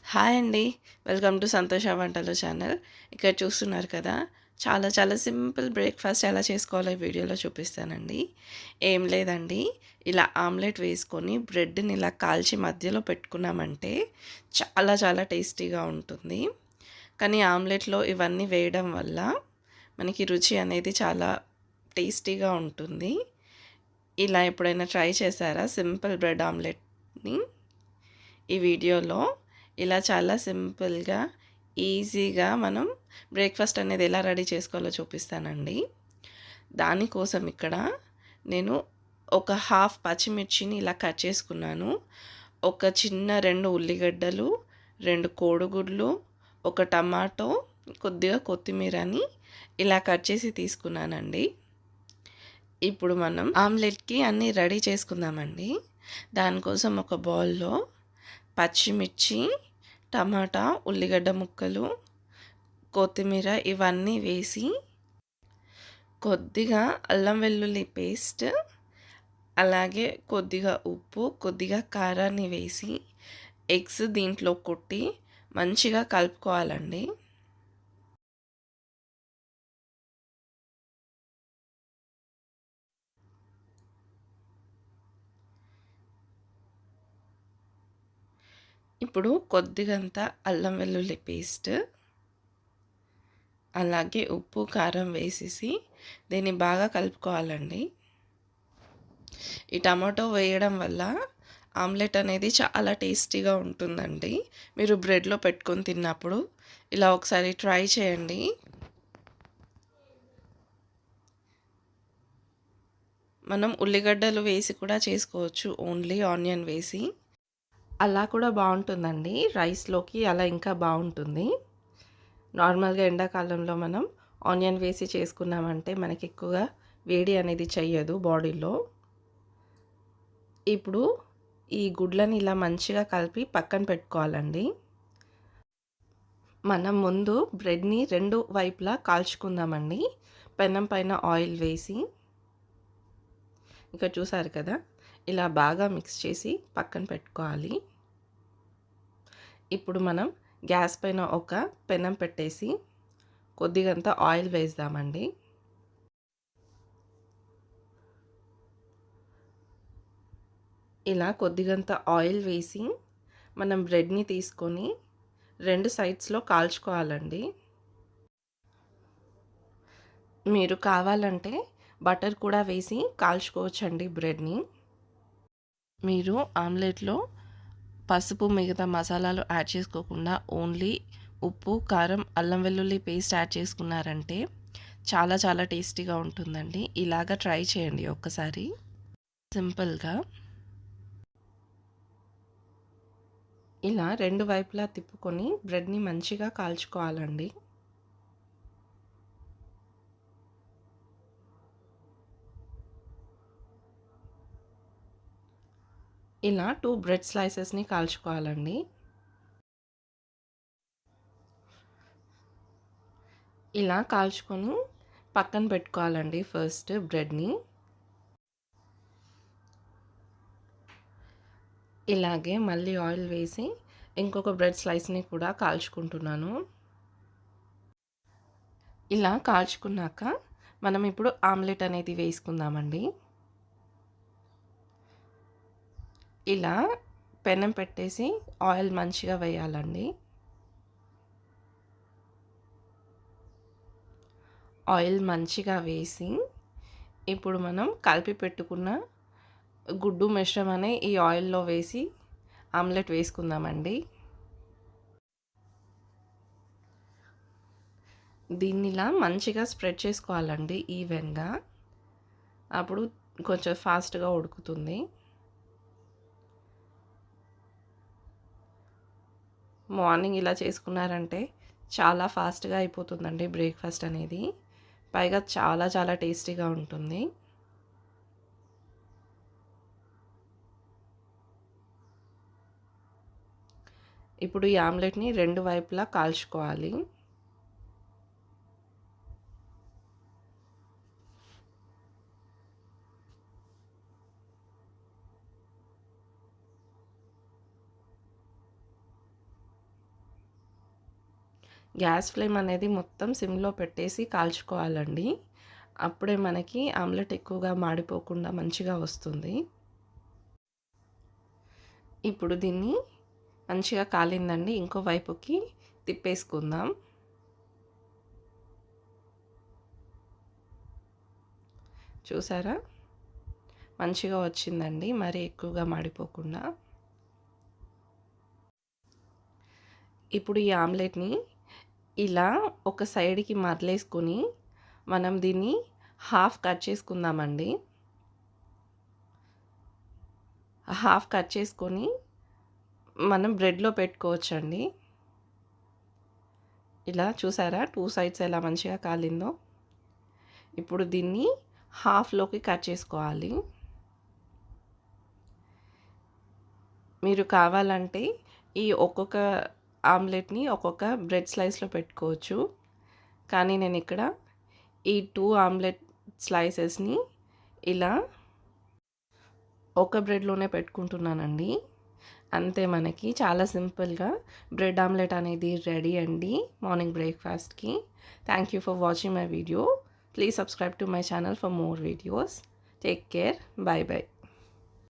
Hi అండి. Welcome to సంతోష వంటలు ఛానల్. ఇక్కడ చూస్తున్నారు కదా! చాలా చాలా సింపుల్ బ్రేక్‌ఫాస్ట్ ఎలా చేసుకోవాలో ఈ వీడియోలో చూపిస్తానండి. ఏం లేదండి, ఇలా ఆమ్లెట్ వేసుకొని బ్రెడ్‌ని ఇలా కాల్చి మధ్యలో పెట్టుకున్నామంటే చాలా చాలా టేస్టీగా ఉంటుంది. కానీ ఆమ్లెట్‌లో ఇవన్నీ వేయడం వల్ల మనకి రుచి అనేది చాలా టేస్టీగా ఉంటుంది. ఇలా ఎప్పుడైనా ట్రై చేశారా సింపుల్ బ్రెడ్ ఆమ్లెట్‌ని? ఈ వీడియోలో ఇలా చాలా సింపుల్గా, ఈజీగా మనం బ్రేక్‌ఫాస్ట్ అనేది ఎలా రెడీ చేసుకోవాలో చూపిస్తానండి. దానికోసం ఇక్కడ నేను ఒక హాఫ్ పచ్చిమిర్చిని ఇలా కట్ చేసుకున్నాను. ఒక చిన్న 2 ఉల్లిగడ్డలు, 2 కోడిగుడ్లు, ఒక టమాటో, కొద్దిగా కొత్తిమీరని ఇలా కట్ చేసి తీసుకున్నానండి. ఇప్పుడు మనం ఆమ్లెట్‌కి అన్నీ రెడీ చేసుకుందామండి. దానికోసం ఒక బౌల్‌లో పచ్చిమిర్చి, టమాటా, ఉల్లిగడ్డ ముక్కలు, కొత్తిమీర ఇవన్నీ వేసి కొద్దిగా అల్లం వెల్లుల్లి పేస్ట్, అలాగే కొద్దిగా ఉప్పు, కొద్దిగా కారాన్ని వేసి ఎగ్స్ దీంట్లో కొట్టి మంచిగా కలుపుకోవాలండి. ఇప్పుడు కొద్దిగంత అల్లం వెల్లుల్లి పేస్ట్, అలాగే ఉప్పు, కారం వేసేసి దీన్ని బాగా కలుపుకోవాలండి. ఈ టమాటో వేయడం వల్ల ఆమ్లెట్ అనేది చాలా టేస్టీగా ఉంటుందండి. మీరు బ్రెడ్‌లో పెట్టుకొని తిన్నప్పుడు ఇలా ఒకసారి ట్రై చేయండి. మనం ఉల్లిగడ్డలు వేసి కూడా చేసుకోవచ్చు, ఓన్లీ ఆనియన్ వేసి. అలా కూడా బాగుంటుందండి. రైస్‌లోకి అలా ఇంకా బాగుంటుంది. నార్మల్‌గా ఎండాకాలంలో మనం ఆనియన్ వేసి చేసుకున్నామంటే మనకి ఎక్కువగా వేడి అనేది చెయ్యదు బాడీలో. ఇప్పుడు ఈ గుడ్లని ఇలా మంచిగా కలిపి పక్కన పెట్టుకోవాలండి. మనం ముందు బ్రెడ్‌ని 2 వైపులా కాల్చుకుందామండి. పెనం పైన ఆయిల్ వేసి, ఇక్కడ చూసారు కదా! ఇలా బాగా మిక్స్ చేసి పక్కన పెట్టుకోవాలి. ఇప్పుడు మనం గ్యాస్ పైన ఒక పెనం పెట్టేసి కొద్దిగంత ఆయిల్ వేద్దామండి. ఇలా కొద్దిగంత ఆయిల్ వేసి మనం బ్రెడ్‌ని తీసుకొని 2 సైడ్స్‌లో కాల్చుకోవాలండి. మీరు కావాలంటే బటర్ కూడా వేసి కాల్చుకోవచ్చండి బ్రెడ్‌ని. మీరు ఆమ్లెట్‌లో పసుపు, మిగతా మసాలాలు యాడ్ చేసుకోకుండా ఓన్లీ ఉప్పు, కారం, అల్లం వెల్లుల్లి పేస్ట్ యాడ్ చేసుకున్నారంటే చాలా చాలా టేస్టీగా ఉంటుందండి. ఇలాగ ట్రై చేయండి ఒక్కసారి సింపుల్‌గా. ఇలా 2 వైపులా తిప్పుకొని బ్రెడ్‌ని మంచిగా కాల్చుకోవాలండి. ఇలా 2 బ్రెడ్ స్లైసెస్‌ని కాల్చుకోవాలండి. ఇలా కాల్చుకొని పక్కన పెట్టుకోవాలండి ఫస్ట్ బ్రెడ్‌ని. ఇలాగే మళ్ళీ ఆయిల్ వేసి ఇంకొక బ్రెడ్ స్లైస్‌ని కూడా కాల్చుకుంటున్నాను. ఇలా కాల్చుకున్నాక మనం ఇప్పుడు ఆమ్లెట్ అనేది వేసుకుందామండి. ఇలా పెనం పెట్టేసి ఆయిల్ మంచిగా వేయాలండి. ఆయిల్ మంచిగా వేసి ఇప్పుడు మనం కలిపి పెట్టుకున్న గుడ్డు మిశ్రమాన్ని ఈ ఆయిల్‌లో వేసి ఆమ్లెట్ వేసుకుందామండి. దీన్నిలా మంచిగా స్ప్రెడ్ చేసుకోవాలండి ఈవెన్‌గా. అప్పుడు కొంచెం ఫాస్ట్‌గా ఉడుకుతుంది. మార్నింగ్ ఇలా చేసుకున్నారంటే చాలా ఫాస్ట్‌గా అయిపోతుందండి బ్రేక్‌ఫాస్ట్ అనేది. పైగా చాలా చాలా టేస్టీగా ఉంటుంది. ఇప్పుడు ఈ ఆమ్లెట్‌ని 2 వైపులా కాల్చుకోవాలి. గ్యాస్ ఫ్లేమ్ అనేది మొత్తం సిమ్లో పెట్టేసి కాల్చుకోవాలండి. అప్పుడే మనకి ఆమ్లెట్ ఎక్కువగా మాడిపోకుండా మంచిగా వస్తుంది. ఇప్పుడు దీన్ని మంచిగా కాలిందండి. ఇంకో వైపుకి తిప్పేసుకుందాం. చూసారా? మంచిగా వచ్చిందండి, మరి ఎక్కువగా మాడిపోకుండా. ఇప్పుడు ఈ ఆమ్లెట్ని ఇలా ఒక సైడ్కి మరలేసుకొని మనం దీన్ని హాఫ్ కట్ చేసుకుందామండి. హాఫ్ కట్ చేసుకొని మనం బ్రెడ్లో పెట్టుకోవచ్చండి. ఇలా చూసారా 2 సైడ్స్ ఎలా మంచిగా కాలిందో. ఇప్పుడు దీన్ని హాఫ్లోకి కట్ చేసుకోవాలి. మీరు కావాలంటే ఈ ఒక్కొక్క ఆమ్లెట్ని ఒక్కొక్క బ్రెడ్ స్లైస్లో పెట్టుకోవచ్చు. కానీ నేను ఇక్కడ ఈ 2 ఆమ్లెట్ స్లైసెస్ని ఇలా ఒక బ్రెడ్లోనే పెట్టుకుంటున్నానండి. అంతే, మనకి చాలా సింపుల్గా బ్రెడ్ ఆమ్లెట్ అనేది రెడీ అండి మార్నింగ్ బ్రేక్ఫాస్ట్కి. Thank you for watching my video. Please subscribe to my channel for more videos. Take care. By by.